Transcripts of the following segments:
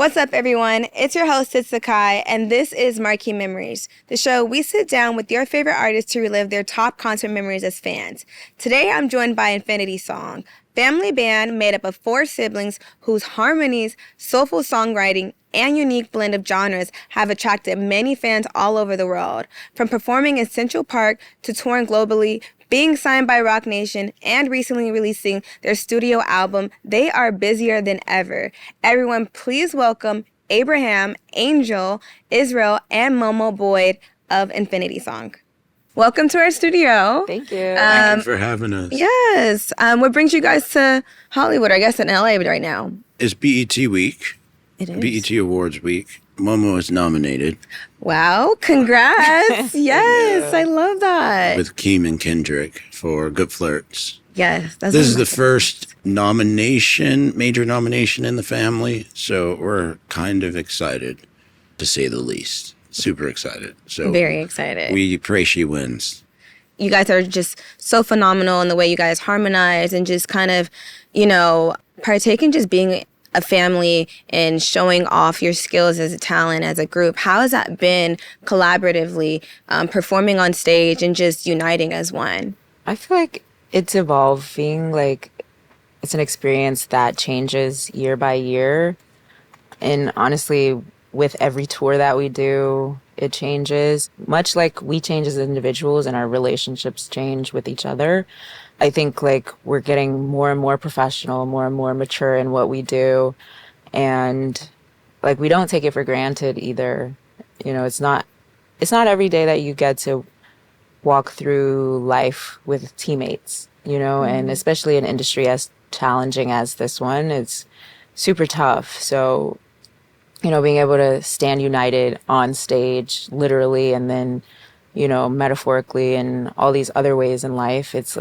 What's up, everyone? It's your host, Sakai, and this is Marquee Memories, the show we sit down with your favorite artists to relive their top concert memories as fans. Today, I'm joined by Inifinity Song, family band made up of 4 siblings whose harmonies, soulful songwriting, and unique blend of genres have attracted many fans all over the world. From performing in Central Park to touring globally, being signed by Roc Nation, and recently releasing their studio album, they are busier than ever. Everyone, please welcome Abraham, Angel, Israel, and Momo Boyd of Inifinity Song. Welcome to our studio. Thank you. Thank you for having us. Yes. What brings you guys to Hollywood, I guess in LA right now? It's BET week. It is. BET Awards week. Momo is nominated. Wow, congrats. Yes, I love that. With Keem and Kendrick for Good Flirts. Yes. This is the first major nomination in the family, so we're kind of excited, to say the least. Super excited. So very excited. We pray she wins. You guys are just so phenomenal in the way you guys harmonize and just kind of, partake in just being a family and showing off your skills as a talent, as a group. How has that been collaboratively performing on stage and just uniting as one? I feel like it's evolving. Like, it's an experience that changes year by year. And honestly, with every tour that we do, it changes. Much like we change as individuals and our relationships change with each other. I think we're getting more and more professional, more and more mature in what we do. And we don't take it for granted either. It's not every day that you get to walk through life with teammates, and especially an industry as challenging as this one, it's super tough. So, being able to stand united on stage, literally, and then, metaphorically and all these other ways in life, it's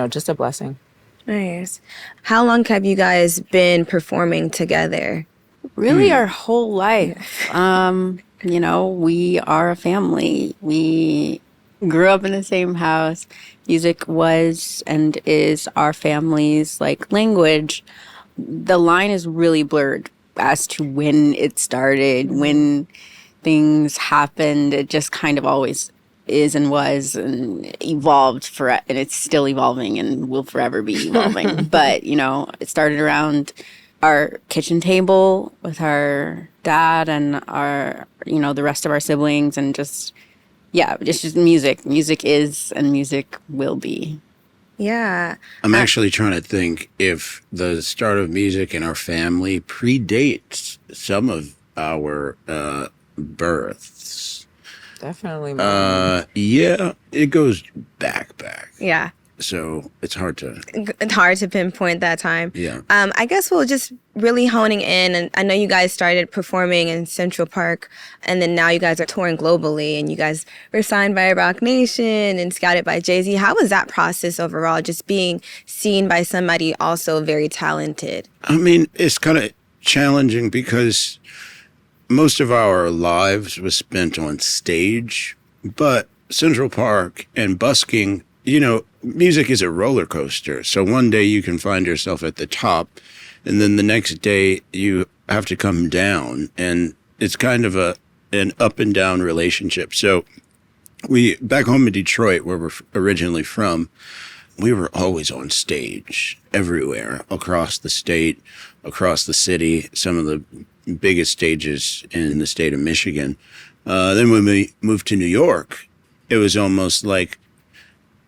just a blessing. Nice. How long have you guys been performing together? Really our whole life. We are a family. We grew up in the same house. Music was and is our family's language. The line is really blurred as to when it started, when things happened. It just kind of always is and was and evolved and it's still evolving and will forever be evolving. But, it started around our kitchen table with our dad and our, the rest of our siblings, and it's just music. Music is and music will be. Yeah. I'm actually trying to think if the start of music in our family predates some of our births. Definitely. Yeah, it goes back. Yeah. So it's hard to pinpoint that time. Yeah. I guess we'll just really honing in. And I know you guys started performing in Central Park, and then now you guys are touring globally, and you guys were signed by Roc Nation and scouted by Jay-Z. How was that process overall, just being seen by somebody also very talented? I mean, it's kind of challenging because most of our lives was spent on stage, but Central Park and busking, music is a roller coaster. So one day you can find yourself at the top, and then the next day you have to come down, and it's kind of an up and down relationship. So back home in Detroit, where we're originally from, we were always on stage everywhere, across the state, across the city, some of the biggest stages in the state of Michigan. Then when we moved to New York, it was almost like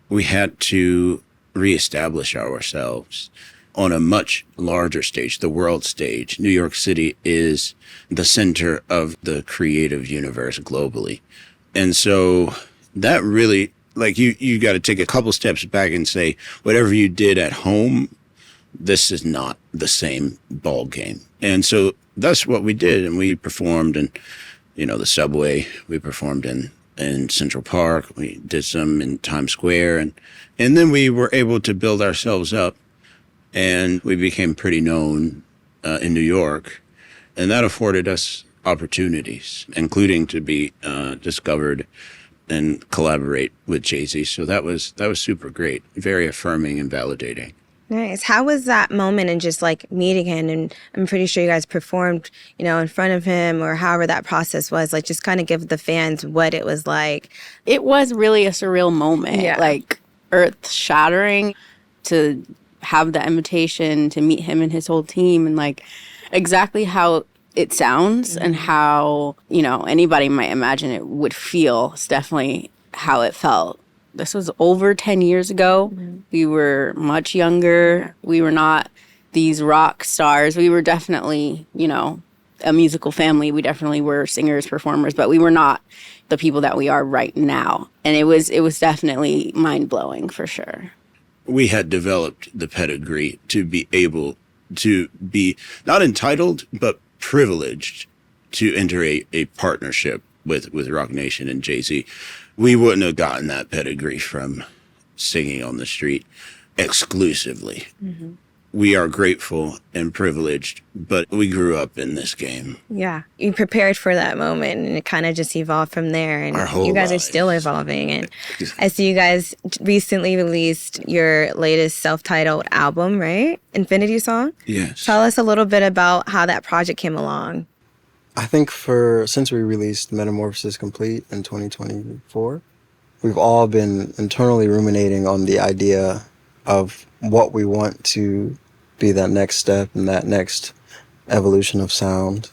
we had to reestablish ourselves on a much larger stage, the world stage. New York City is the center of the creative universe globally. And so that really, you got to take a couple steps back and say, whatever you did at home, this is not the same ball game. And so that's what we did. And we performed in, the subway. We performed in Central Park. We did some in Times Square. And then we were able to build ourselves up. And we became pretty known in New York. And that afforded us opportunities, including to be discovered and collaborate with Jay-Z. So that was super great, very affirming and validating. Nice. How was that moment and just like meeting him? And I'm pretty sure you guys performed, in front of him or however that process was. Like, just kind of give the fans what it was like. It was really a surreal moment, Yeah. like earth shattering to have the invitation to meet him and his whole team and like exactly how it sounds and how, anybody might imagine it would feel. It's definitely how it felt. This was over 10 years ago. We were much younger. We were not these rock stars. We were definitely, a musical family. We definitely were singers, performers, but we were not the people that we are right now. And it was definitely mind-blowing for sure. We had developed the pedigree to be able to be not entitled, but privileged to enter a partnership with Rock Nation and Jay-Z. We wouldn't have gotten that pedigree from singing on the street exclusively. We are grateful and privileged, but we grew up in this game. Yeah. You prepared for that moment and it kind of just evolved from there. And Our whole you guys are lives. still evolving. And I see you guys recently released your latest self-titled album, right? Infinity Song. Yes. Tell us a little bit about how that project came along. I think since we released Metamorphosis Complete in 2024, we've all been internally ruminating on the idea of what we want to be that next step and that next evolution of sound.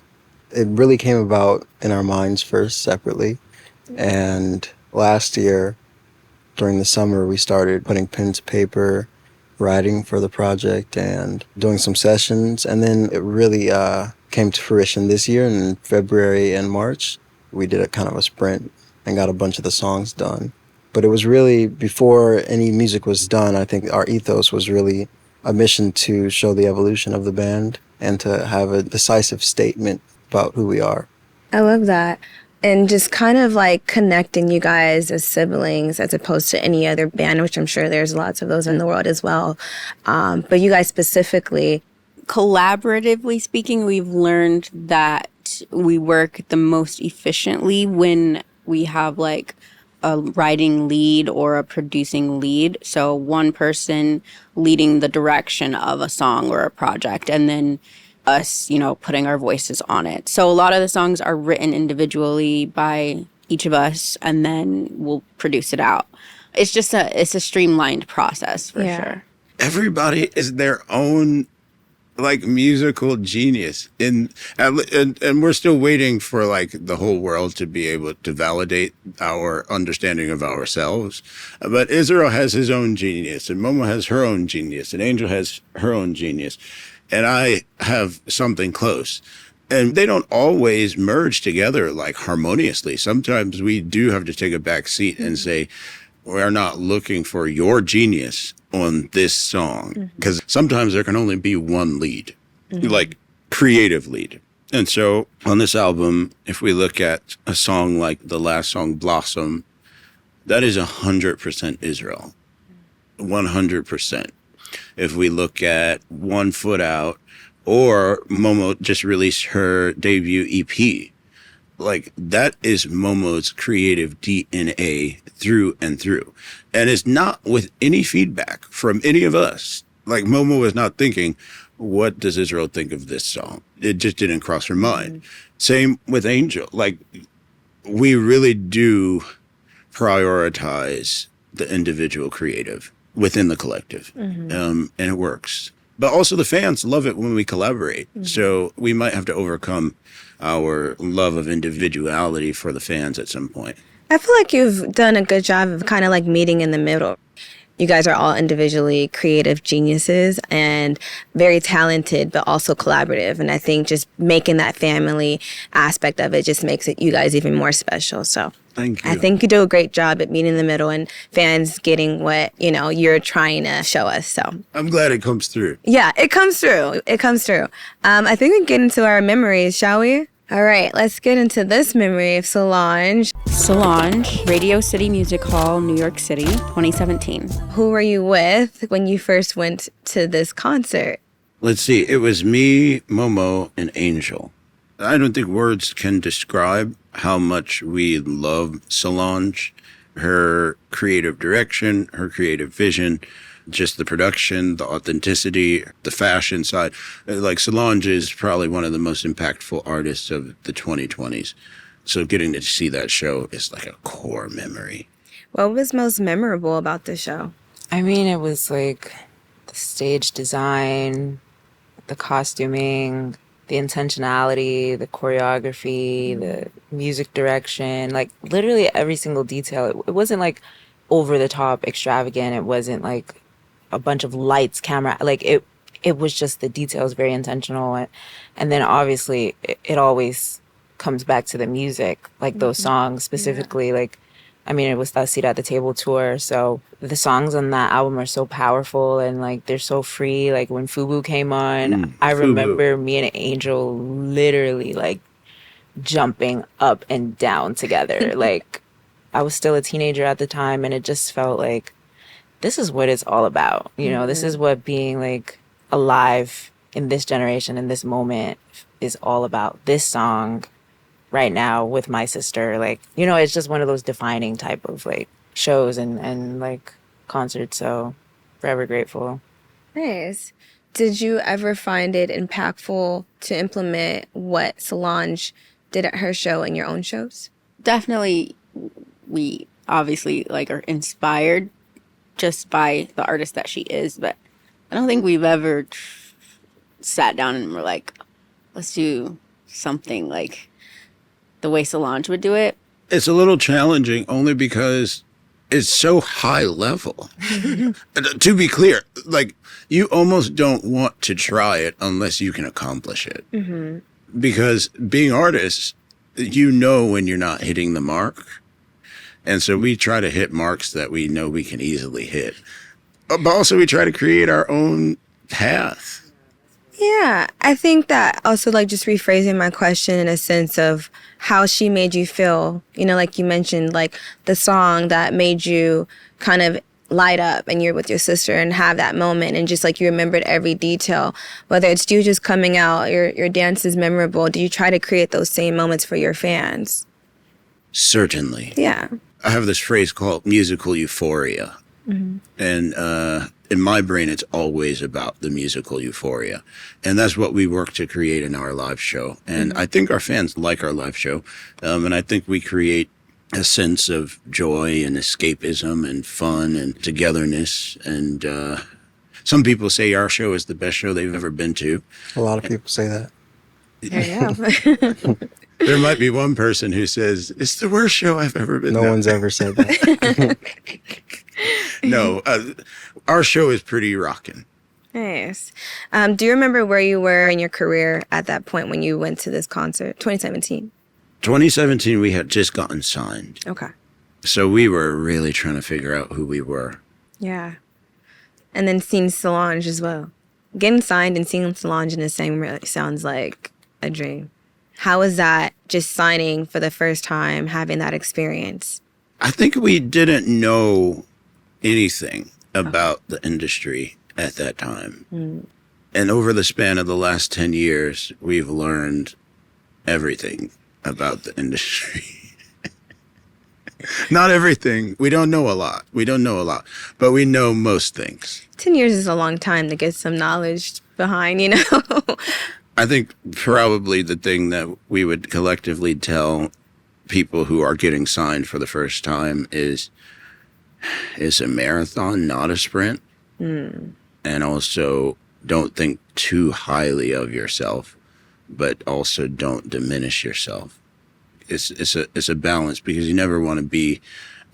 It really came about in our minds first separately. And last year, during the summer, we started putting pen to paper, writing for the project and doing some sessions. And then it really came to fruition this year in February and March. We did a kind of a sprint and got a bunch of the songs done. But it was really, before any music was done, I think our ethos was really a mission to show the evolution of the band and to have a decisive statement about who we are. I love that. And just kind of like connecting you guys as siblings as opposed to any other band, which I'm sure there's lots of those in the world as well. But you guys specifically. Collaboratively speaking, we've learned that we work the most efficiently when we have like a writing lead or a producing lead. So one person leading the direction of a song or a project and then us, putting our voices on it. So a lot of the songs are written individually by each of us and then we'll produce it out. It's just it's a streamlined process for sure. Everybody is their own musical genius and we're still waiting for the whole world to be able to validate our understanding of ourselves. But Israel has his own genius and Momo has her own genius and Angel has her own genius and I have something close. And they don't always merge together harmoniously. Sometimes we do have to take a back seat and say, we're not looking for your genius on this song. Because sometimes there can only be one lead, creative lead. And so on this album, if we look at a song like the last song, Blossom, that is 100% Israel. 100%. If we look at One Foot Out, or Momo just released her debut EP, that is Momo's creative DNA through and through. And it's not with any feedback from any of us. Momo was not thinking, what does Israel think of this song? It just didn't cross her mind. Same with Angel. We really do prioritize the individual creative within the collective. And it works. But also the fans love it when we collaborate. So we might have to overcome our love of individuality for the fans at some point. I feel like you've done a good job of kind of meeting in the middle. You guys are all individually creative geniuses and very talented, but also collaborative. And I think just making that family aspect of it just makes you guys even more special. So Thank you. I think you do a great job at meeting in the middle and fans getting what, you're trying to show us. So I'm glad it comes through. yeah, it comes through. It comes through. I think we can get into our memories, shall we? All right, let's get into this memory of Solange. Solange, Radio City Music Hall, New York City, 2017. Who were you with when you first went to this concert? Let's see. It was me, Momo, and Angel. I don't think words can describe how much we love Solange, her creative direction, her creative vision, just the production, the authenticity, the fashion side. Like Solange is probably one of the most impactful artists of the 2020s. So getting to see that show is like a core memory. What was most memorable about the show? I mean, it was like the stage design, the costuming, the intentionality, the choreography, the music direction, like literally every single detail. It wasn't like over the top extravagant. It wasn't like a bunch of lights, camera. Like it was just the details, very intentional. And then obviously it always comes back to the music, like those songs specifically. Like, I mean, it was the Seat at the Table tour. So the songs on that album are so powerful and like they're so free. Like when Fubu came on, I Fubu. remember me and Angel literally like jumping up and down together. Like I was still a teenager at the time and it just felt like this is what it's all about. You know, this is what being like alive in this generation, in this moment is all about. This song right now with my sister, like, you know, it's just one of those defining type of like shows and like concerts. So forever grateful. Nice. Did you ever find it impactful to implement what Solange did at her show in your own shows? Definitely, we obviously like are inspired just by the artist that she is, but I don't think we've ever sat down and were like, let's do something like the way Solange would do it. It's a little challenging only because it's so high level. To be clear, like you almost don't want to try it unless you can accomplish it. Because being artists, you know when you're not hitting the mark. And so we try to hit marks that we know we can easily hit. But also we try to create our own path. Yeah, I think that also like just rephrasing my question in a sense of how she made you feel, you know, like you mentioned, like the song that made you kind of light up and you're with your sister and have that moment and just like you remembered every detail, whether it's you just coming out, your dance is memorable. Do you try to create those same moments for your fans? Certainly. Yeah. I have this phrase called musical euphoria. And in my brain, it's always about the musical euphoria. And that's what we work to create in our live show. And I think our fans like our live show. And I think we create a sense of joy and escapism and fun and togetherness. And some people say our show is the best show they've ever been to. A lot of people say that. There you go. There might be one person who says, it's the worst show I've ever been to. No one's ever said that. No, our show is pretty rocking. Nice. Do you remember where you were in your career at that point when you went to this concert? 2017. 2017, we had just gotten signed. Okay. So we were really trying to figure out who we were. Yeah. And then seeing Solange as well. Getting signed and seeing Solange in the same really sounds like a dream. How was that, just signing for the first time, having that experience? I think we didn't know anything about the industry at that time. And over the span of the last 10 years, we've learned everything about the industry. Not everything. We don't know a lot. But we know most things. 10 years is a long time to get some knowledge behind, you know? I think probably the thing that we would collectively tell people who are getting signed for the first time is a marathon, not a sprint. And also don't think too highly of yourself, but also don't diminish yourself. It's a balance because you never want to be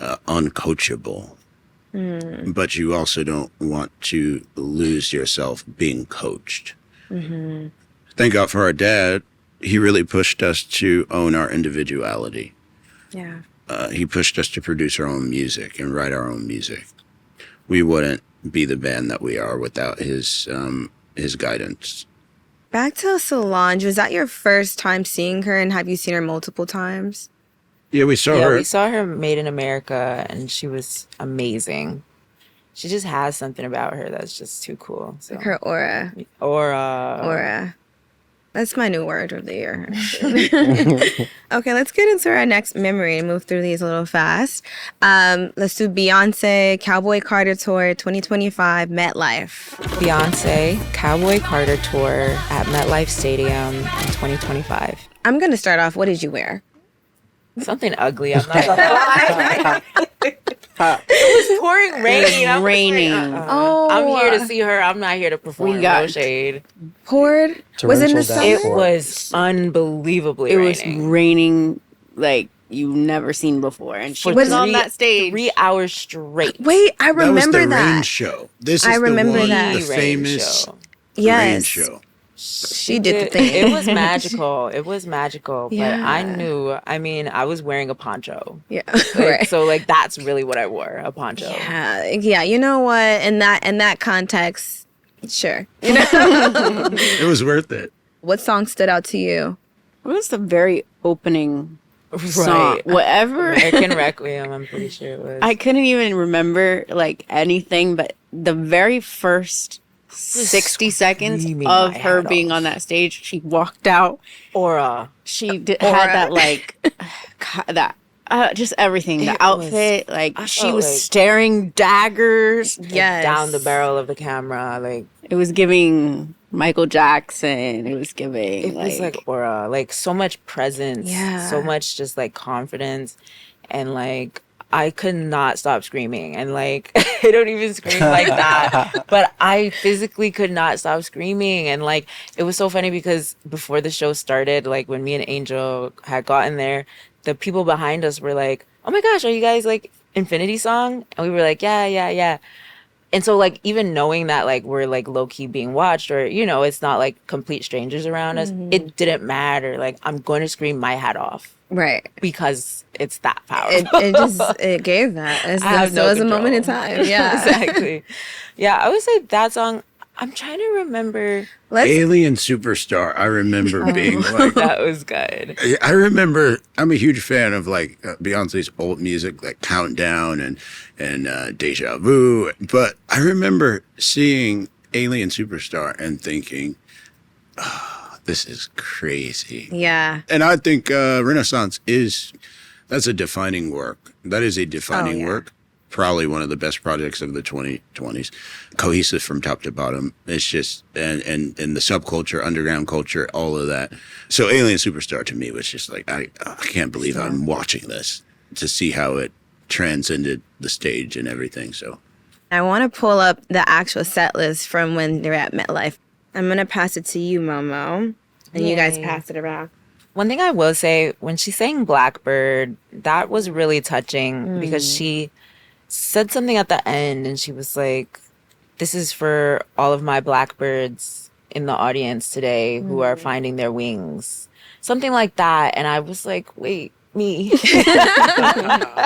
uncoachable, but you also don't want to lose yourself being coached. Thank God for our dad. He really pushed us to own our individuality. Yeah. He pushed us to produce our own music and write our own music. We wouldn't be the band that we are without his guidance. Back to Solange, was that your first time seeing her, and have you seen her multiple times? Yeah, we saw her. We saw her Made in America, and she was amazing. She just has something about her that's just too cool. So. Like her aura. Aura. That's my new word of the year. Okay, let's get into our next memory and move through these a little fast. Let's do Beyoncé, Cowboy Carter Tour 2025, MetLife. Beyonce Cowboy Carter Tour at MetLife Stadium in 2025. I'm going to start off. What did you wear? Something ugly. I'm not gonna lie. It was pouring rain. I was raining. Like, Oh. I'm here to see her. I'm not here to perform. We got- no shade. Poured? Was it in the Torrential summer? It downpour. was unbelievably It raining. was raining like you've nenever seen before. And she For was on that stage. 3 hours straight. Wait, I remember that was the that. rain show. This is I remember the one, that. the Rain famous show. Yes. rain show. She did the thing. It was magical. It was magical. But I Yeah. knew, I was wearing a poncho. Yeah. Like, Right. So like that's really what I wore, a poncho. Yeah, you know what? In that context, sure. You know, It was worth it. what song stood out to you? It was the very opening song. Right. Whatever. American Requiem, I'm pretty sure it was. I couldn't even remember like anything, but the very first 60 seconds screaming of my her head being off. on that stage, she walked out. Aura. She had that like just everything. The It outfit, like I she felt was like- staring daggers. Yes. Down the barrel of the camera. Like It was giving Michael Jackson. It was giving it was like aura. Like so much presence. Yeah. So much just like confidence. And like I could not stop screaming. And like I don't even scream like that. But I physically could not stop screaming. And like it was so funny because before the show started, like when me and Angel had gotten there, the people behind us were like, "Oh my gosh, are you guys like Infinity song?" And we were like, yeah. And so like even knowing that like we're like low key being watched or it's not like complete strangers around us, it didn't matter. Like I'm going to scream my hat off Right. because it's that powerful. It gave that. I have So no it was a moment in control. time. Yeah. Exactly. Yeah, I would say that song. I'm trying to remember. Let's Alien Superstar. I remember being like, That was good. I remember. I'm a huge fan of like Beyonce's old music, like Countdown and Deja Vu. But I remember seeing Alien Superstar and thinking, oh, this is crazy. Yeah. And I think Renaissance that's a defining work. That is a defining yeah. work. Probably one of the best projects of the 2020s. Cohesive from top to bottom. It's just, and the subculture, underground culture, all of that. So Alien Superstar to me was just like, I can't believe I'm watching this to see how it transcended the stage and everything. So I want to pull up the actual set list from when they're at MetLife. I'm going to pass it to you, Momo. And you guys Yay. pass it around. One thing I will say, when she sang Blackbird, that was really touching because she said something at the end and she was like, "This is for all of my blackbirds in the audience today who are finding their wings." Something like that. And I was like, wait, me.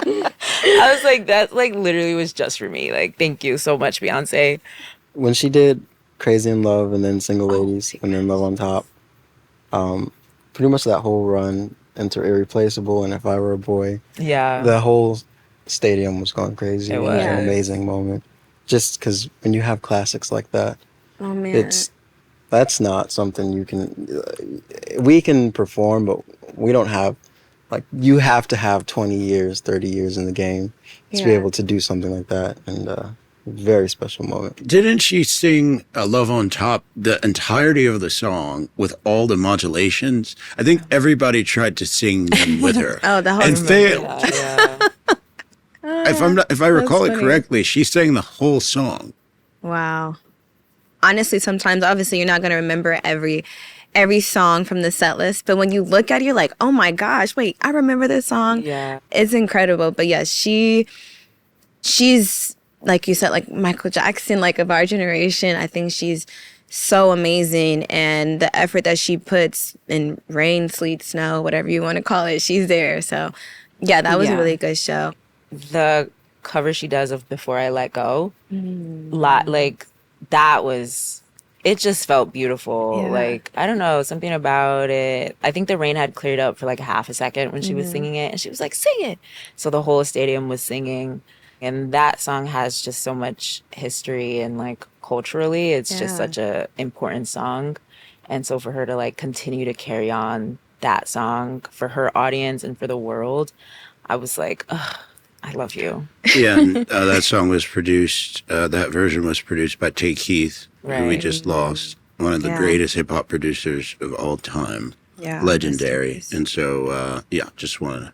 I was like, that like literally was just for me. Like, thank you so much, Beyonce. When she did Crazy in Love and then Single Ladies and then Love on Top, pretty much that whole run into Irreplaceable and If I Were a Boy, Yeah. the whole stadium was going crazy. It It was an was. amazing moment. Just because when you have classics like that, Oh, man. that's not something you can. We can perform, but we don't have. Like you have to have 20 years, 30 years in the game to be Yeah. able to do something like that, and very special moment. didn't she sing Love on Top the entirety of the song with all the modulations? I think everybody tried to sing them with her. Oh, the whole and song. failed. Yeah. If I recall it funny. correctly, she sang the whole song. Wow. Honestly, sometimes, obviously, you're not going to remember every song from the set list, but when you look at it, you're like, oh my gosh, wait, I remember this song. Yeah. It's incredible. But yes, she's, like you said, like Michael Jackson, like of our generation. I think she's so amazing. And the effort that she puts in rain, sleet, snow, whatever you want to call it, she's there. So yeah, that was a Yeah. really good show. The cover she does of Before I Let Go, like that was, it just felt beautiful. Yeah. Like, I don't know, something about it. I think the rain had cleared up for like half a second when she was singing it, and she was like, "Sing it." So the whole stadium was singing. And that song has just so much history and like culturally, it's just Yeah. such a important song. And so for her to like continue to carry on that song for her audience and for the world, I was like, ugh, I love you. Yeah, and that song was produced, that version was produced by Tay Keith, who we Right. just lost. One of the Yeah. greatest hip hop producers of all time. Yeah. Legendary. Rest in peace. And so, just want to.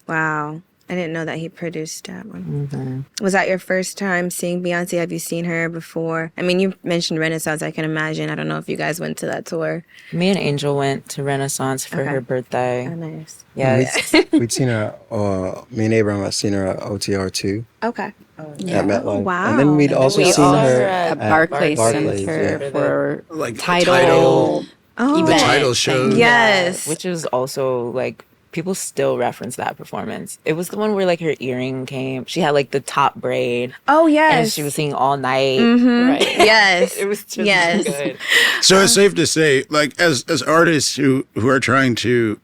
Wow. I didn't know that he produced that one. Was that your first time seeing Beyonce? Have you seen her before? I mean, you mentioned Renaissance, I can imagine. I don't know if you guys went to that tour. Me and Angel went to Renaissance for Okay. her birthday. Oh, nice. Yeah. We'd seen her, me and Abraham had seen her at OTR too Okay. at MetLife. wow. And then we'd And then also we seen also her were at Barclays Barclays, Center yeah. for Like title. Oh, The event title thing. show. Yes. Which is also like, people still reference that performance. It was the one where like her earring came. She had like the top braid. Oh, yes. And she was singing all night. Right. Yes. It was just Yes. good. So it's safe to say, like, as artists who are trying to,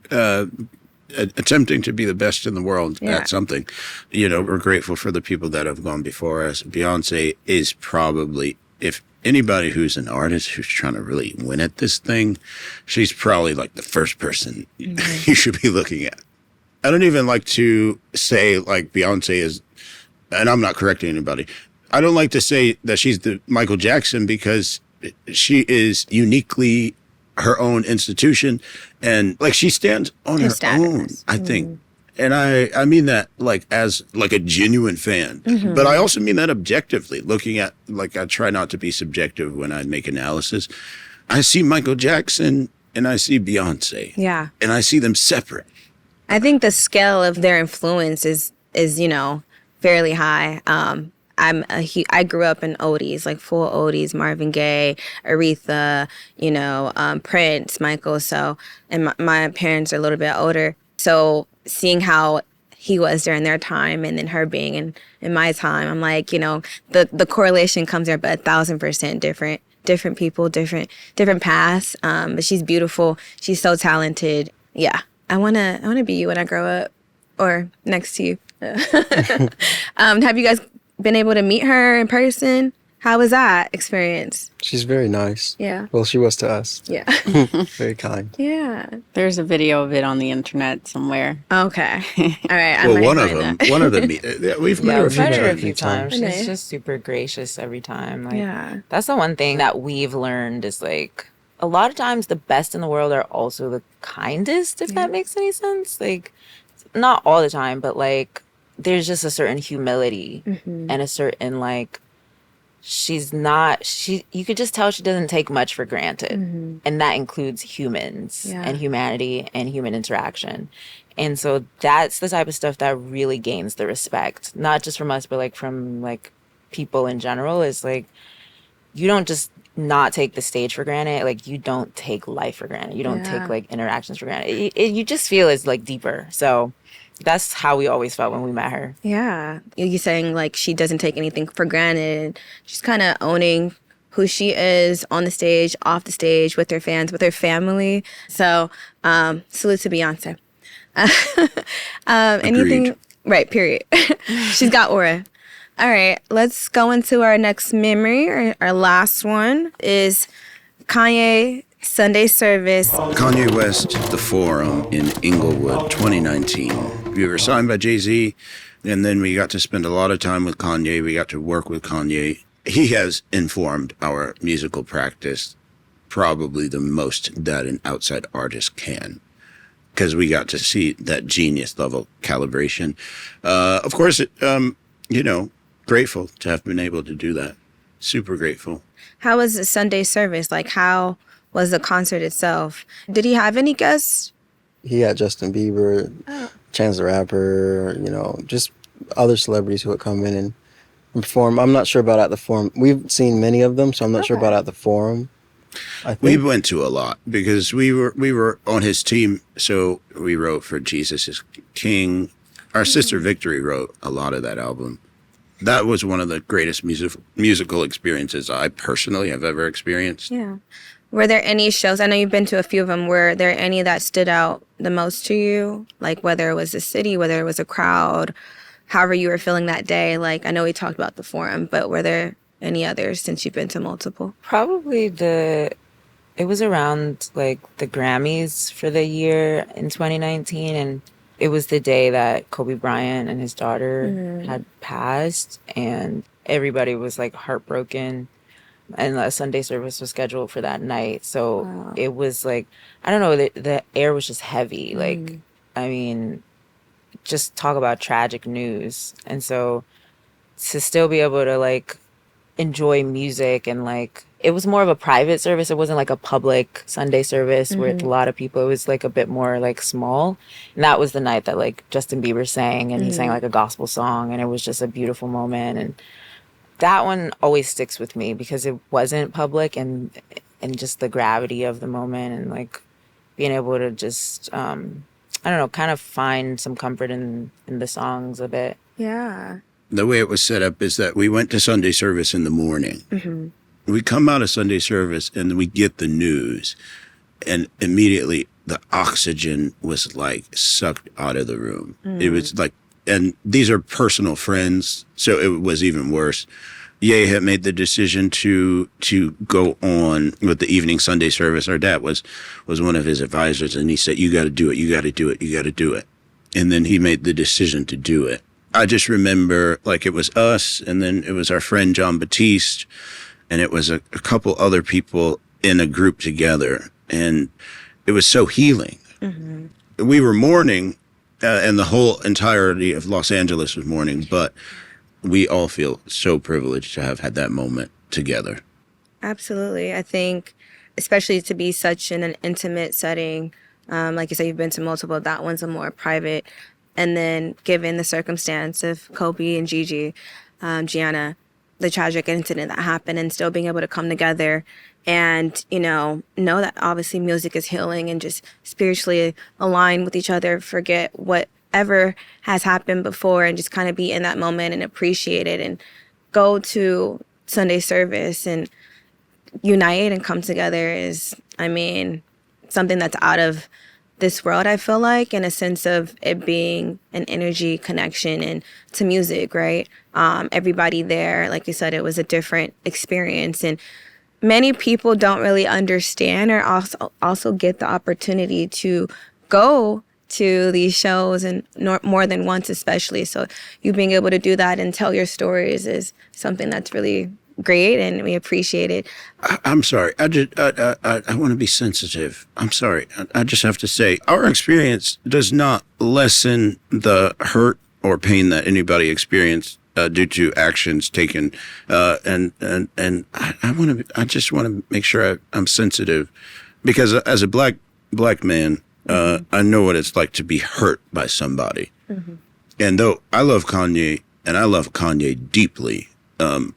attempting to be the best in the world Yeah. at something, we're grateful for the people that have gone before us. Beyonce is probably, if anybody who's an artist who's trying to really win at this thing, she's probably like the first person you should be looking at. I don't even like to say like Beyonce is, and I'm not correcting anybody. I don't like to say that she's the Michael Jackson because she is uniquely her own institution, and like she stands on her own, I think. And I mean that like as like a genuine fan, but I also mean that objectively, looking at, like, I try not to be subjective when I make analysis. I see Michael Jackson and I see Beyonce. Yeah. And I see them separate. I think the scale of their influence is fairly high. I grew up in oldies, like full oldies, Marvin Gaye, Aretha, Prince, Michael. So, and my parents are a little bit older. So seeing how he was during their time and then her being in my time, I'm like, the correlation comes there, but 1,000% different people, different paths. But she's beautiful. She's so talented. Yeah. I wanna be you when I grow up, or next to you. Have you guys been able to meet her in person? How was that experience? She's very nice. Yeah. Well, she was to us. Yeah. Very kind. Yeah. There's a video of it on the internet somewhere. Okay. All right. I Well, might one of find them, that. we've met Yeah, her a we've few met her a times. few times. She's Nice. just super gracious every time. Like, Yeah. that's the one thing that we've learned is like, a lot of times the best in the world are also the kindest, if that makes any sense. Like, not all the time, but like, there's just a certain humility and a certain like, you could just tell she doesn't take much for granted. And that includes humans and humanity and human interaction. And so that's the type of stuff that really gains the respect, not just from us, but like from like people in general. Is like, you don't just not take the stage for granted. Like, you don't take life for granted. You don't take like interactions for granted. You just feel it's like deeper. So that's how we always felt when we met her. Yeah. You saying like she doesn't take anything for granted. She's kind of owning who she is on the stage, off the stage, with her fans, with her family. So salute to Beyonce. Anything? Agreed. Right, period. She's got aura. All right, let's go into our next memory. Our last one is Kanye Sunday service. Kanye West, The Forum in Inglewood, 2019. We were signed by Jay-Z, and then we got to spend a lot of time with Kanye. We got to work with Kanye. He has informed our musical practice probably the most that an outside artist can, because we got to see that genius level calibration. Of course, grateful to have been able to do that. Super grateful. How was the Sunday service? Like, how was the concert itself? Did he have any guests? He had Justin Bieber, Chance the Rapper, just other celebrities who would come in and perform. I'm not sure about at the Forum. We've seen many of them, so I'm not sure about at the Forum. I think. We went to a lot because we were on his team. So we wrote for Jesus is King. Our sister Victory wrote a lot of that album. That was one of the greatest musical experiences I personally have ever experienced. Yeah. Were there any shows? I know you've been to a few of them. Were there any that stood out the most to you? Like whether it was the city, whether it was a crowd, however you were feeling that day. Like, I know we talked about the Forum, but were there any others since you've been to multiple? Probably It was around like the Grammys for the year in 2019, and it was the day that Kobe Bryant and his daughter had passed, and everybody was like heartbroken. And a Sunday service was scheduled for that night, so it was like, I don't know, the air was just heavy. Like, I mean, just talk about tragic news. And so to still be able to like enjoy music, and like it was more of a private service. It wasn't like a public Sunday service with a lot of people. It was like a bit more like small. And that was the night that like Justin Bieber sang, and he sang like a gospel song, and it was just a beautiful moment. And that one always sticks with me because it wasn't public, and just the gravity of the moment, and like being able to just I don't know, kind of find some comfort in the songs a bit. Yeah. The way it was set up is that we went to Sunday service in the morning. We come out of Sunday service and we get the news, and immediately the oxygen was like sucked out of the room. It was like, and these are personal friends, so it was even worse. Ye had made the decision to go on with the evening Sunday service. Our dad was one of his advisors, and he said, "You got to do it. You got to do it. You got to do it." And then he made the decision to do it. I just remember like it was us, and then it was our friend John Batiste, and it was a couple other people in a group together, and it was so healing. We were mourning, and the whole entirety of Los Angeles was mourning, but we all feel so privileged to have had that moment together. Absolutely. I think, especially to be such in an intimate setting, like you said, you've been to multiple, that one's a more private. And then given the circumstance of Kobe and Gianna, the tragic incident that happened, and still being able to come together and, know that obviously music is healing, and just spiritually align with each other, forget whatever has happened before, and just kind of be in that moment and appreciate it, and go to Sunday service and unite and come together is, something that's out of this world, I feel like, in a sense of it being an energy connection and to music, right? Everybody there, like you said, it was a different experience, and many people don't really understand or also get the opportunity to go to these shows, and more than once especially. So you being able to do that and tell your stories is something that's really great, and we appreciate it. I'm sorry. I want to be sensitive. I'm sorry. I just have to say, our experience does not lessen the hurt or pain that anybody experienced due to actions taken. And I just want to make sure I'm sensitive, because as a black man, I know what it's like to be hurt by somebody. And though I love Kanye, and I love Kanye deeply,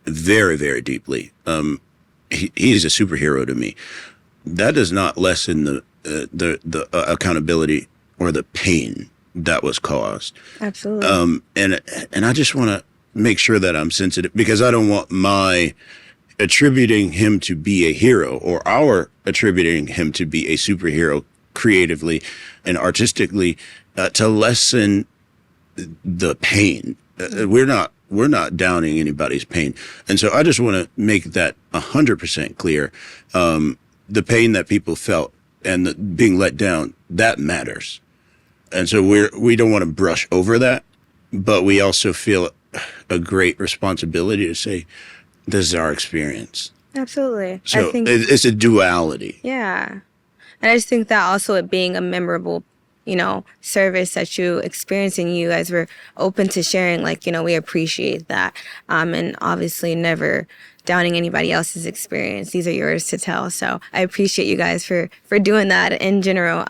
very, very deeply. He's a superhero to me. That does not lessen the accountability or the pain that was caused. Absolutely. And I just want to make sure that I'm sensitive, because I don't want my attributing him to be a hero, or our attributing him to be a superhero creatively and artistically, to lessen the pain. We're not downing anybody's pain. And so I just want to make that 100% clear. The pain that people felt and being let down, that matters. And so we don't want to brush over that, but we also feel a great responsibility to say, this is our experience. Absolutely. So I think it's a duality. Yeah. And I just think that also it being a memorable, service that you experiencing, you guys were open to sharing, like, we appreciate that. And obviously never downing anybody else's experience. These are yours to tell. So I appreciate you guys for doing that in general.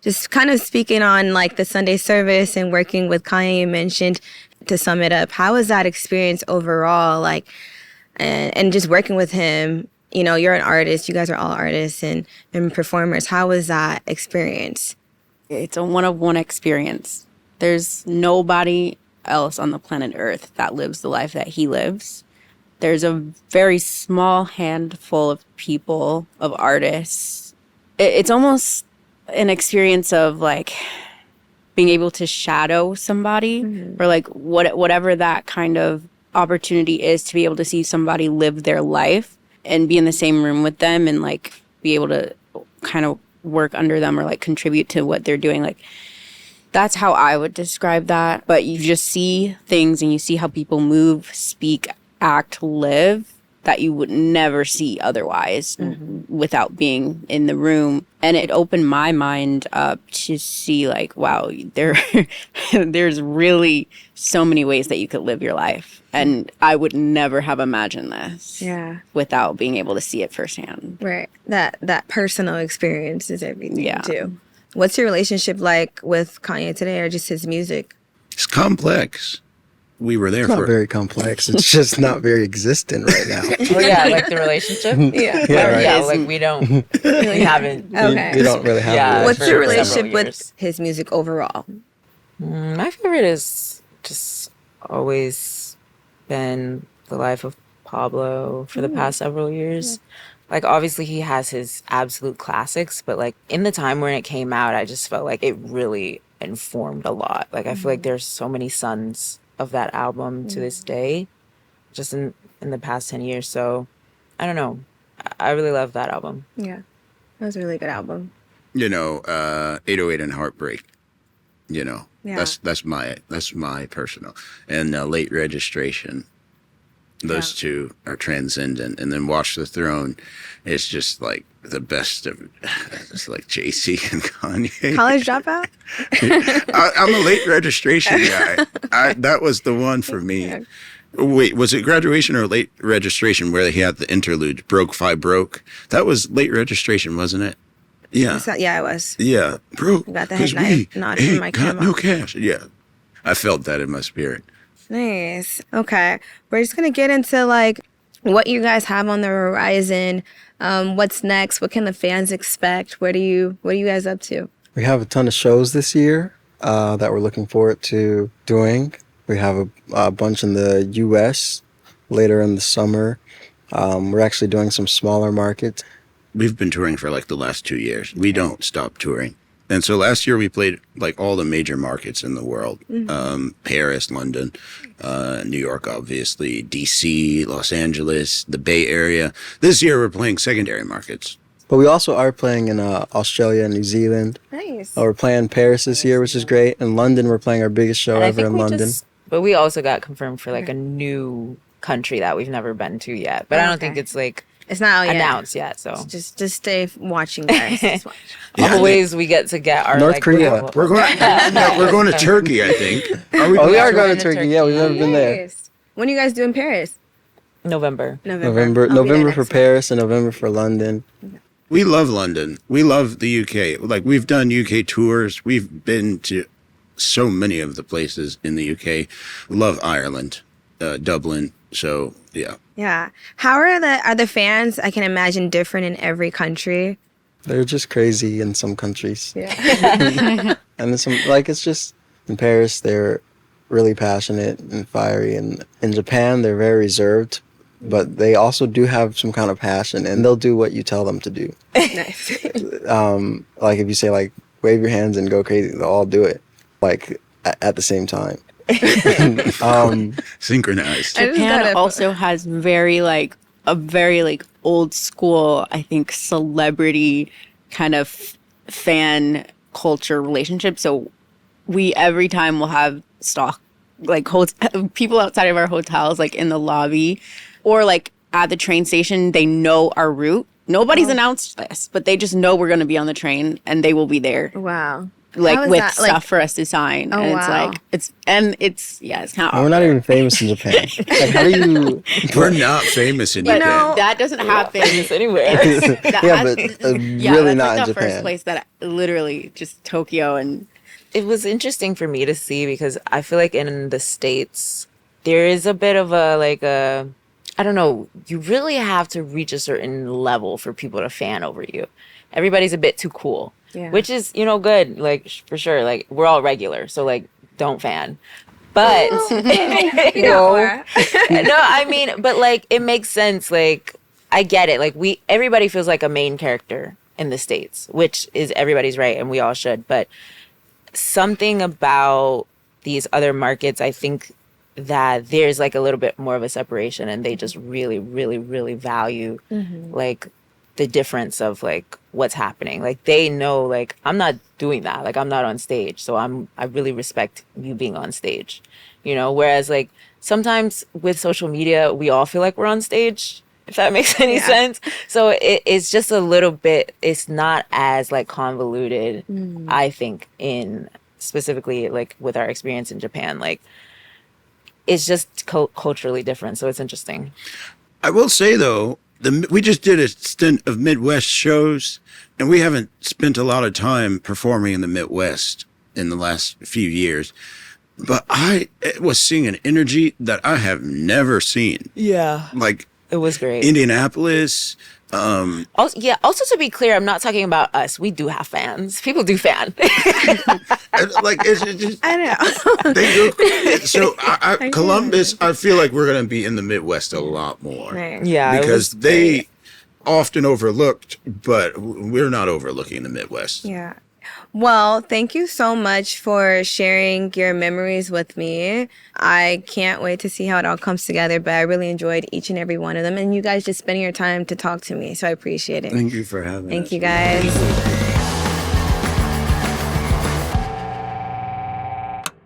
Just kind of speaking on like the Sunday service and working with Kanye, you mentioned, to sum it up, how was that experience overall? Like, and just working with him, you're an artist, you guys are all artists and performers. How was that experience? It's a one-of-one experience. There's nobody else on the planet Earth that lives the life that he lives. There's a very small handful of people, of artists. It's almost an experience of like being able to shadow somebody, or like whatever that kind of opportunity is, to be able to see somebody live their life and be in the same room with them, and like be able to kind of work under them or like contribute to what they're doing. Like, that's how I would describe that. But you just see things and you see how people move, speak, act, live that you would never see otherwise without being in the room. And it opened my mind up to see like, wow, there's really so many ways that you could live your life. And I would never have imagined this without being able to see it firsthand. Right. That personal experience is everything too. What's your relationship like with Kanye today, or just his music? It's complex. We were there It's not for very complex. It's just not very existent right now. Oh yeah, like the relationship. Yeah. Yeah, right. Like we haven't. Okay. We don't really have Yeah. a What's your for relationship several with years. his music overall? My favorite is just always been The Life of Pablo for the past several years. Like, obviously, he has his absolute classics, but, like, in the time when it came out, I just felt like it really informed a lot. Like, I feel like there's so many sons of that album to this day, just in the past 10 years. So, I don't know. I really love that album. Yeah. That was a really good album. 808 and Heartbreak. Yeah. That's my personal. And Late Registration. Those two are transcendent. And then Watch the Throne is just like the best of, it's like Jay-Z and Kanye. College Dropout? I'm a Late Registration guy. That was the one for me. Wait, was it Graduation or Late Registration where he had the interlude, Broke, Five Broke? That was Late Registration, wasn't it? Yeah. Yeah, it was. Yeah. Broke. I got the 'cause head we nod from ain't my got camera. no cash. Yeah. I felt that in my spirit. Nice. Okay. We're just going to get into like what you guys have on the horizon. What's next? What can the fans expect? What are you guys up to? We have a ton of shows this year that we're looking forward to doing. We have a bunch in the U.S. later in the summer. We're actually doing some smaller markets. We've been touring for like the last 2 years. We don't stop touring. And so last year we played like all the major markets in the world. Paris, London, New York, obviously, DC, Los Angeles, the Bay Area. This year we're playing secondary markets. But we also are playing in Australia and New Zealand. Nice. We're playing Paris this year, which is great. In London, we're playing our biggest show And I ever think in we London. but we also got confirmed for like a new country that we've never been to yet. But I don't think it's like It's not out yet. announced yet. So Just stay watching, guys. Just watch. always we get to get our North like, Korea. We're going to Turkey, I think. Are we Oh, we going are to going to Turkey. Turkey. Yeah, we've never been there. Nice. When are you guys doing Paris? November. November I'll be there for next Paris and November for London. We love London. We love the UK. Like, we've done UK tours. We've been to so many of the places in the UK. We love Ireland, Dublin. So, yeah. Yeah. How are the fans? I can imagine different in every country. They're just crazy in some countries. Yeah. And in some, like, it's just in Paris, they're really passionate and fiery. And in Japan, they're very reserved, but they also do have some kind of passion, and they'll do what you tell them to do. Nice. Like, if you say, like, wave your hands and go crazy, they'll all do it, like, at the same time. Synchronized. I just Japan gotta- also has a very old school, I think, celebrity kind of fan culture relationship. So we every time will have stock like people outside of our hotels, like in the lobby or like at the train station. They know our route. Nobody's announced this, but they just know we're going to be on the train and they will be there. Wow. Like How is with that? stuff Like- for us to sign. Oh, And wow. it's kind of We're not even famous in Japan. Like, how do you... We're not famous in You Japan. know- that doesn't happen anywhere. Yeah, but really that's not like in the Japan. first place that literally just Tokyo and It was interesting for me to see because I feel like in the States, there is a bit of I don't know, you really have to reach a certain level for people to fan over you. Everybody's a bit too cool, which is, good, like, for sure. Like, we're all regular, so, like, don't fan. But, no, I mean, but, like, it makes sense. Like, I get it. Like, everybody feels like a main character in the States, which is everybody's right, and we all should. But something about these other markets, I think that there's like a little bit more of a separation, and they just really, really, really value like the difference of like what's happening. Like they know like I'm not doing that. Like I'm not on stage. So I really respect you being on stage. You know, whereas like sometimes with social media we all feel like we're on stage, if that makes any sense. So it's just a little bit, it's not as like convoluted, I think, in specifically like with our experience in Japan. Like it's just culturally different. So it's interesting. I will say though, we just did a stint of Midwest shows, and we haven't spent a lot of time performing in the Midwest in the last few years. But I was seeing an energy that I have never seen. Yeah. Like It was great. Indianapolis. Also, also to be clear, I'm not talking about us. We do have fans. People do fan. Like it's just, I know. they do. So Columbus, I feel like we're going to be in the Midwest a lot more. Right. Yeah, it because was they great. often overlooked, but we're not overlooking the Midwest. Yeah. Well, thank you so much for sharing your memories with me. I can't wait to see how it all comes together, but I really enjoyed each and every one of them. And you guys just spending your time to talk to me. So I appreciate it. Thank you for having us. Thank you guys.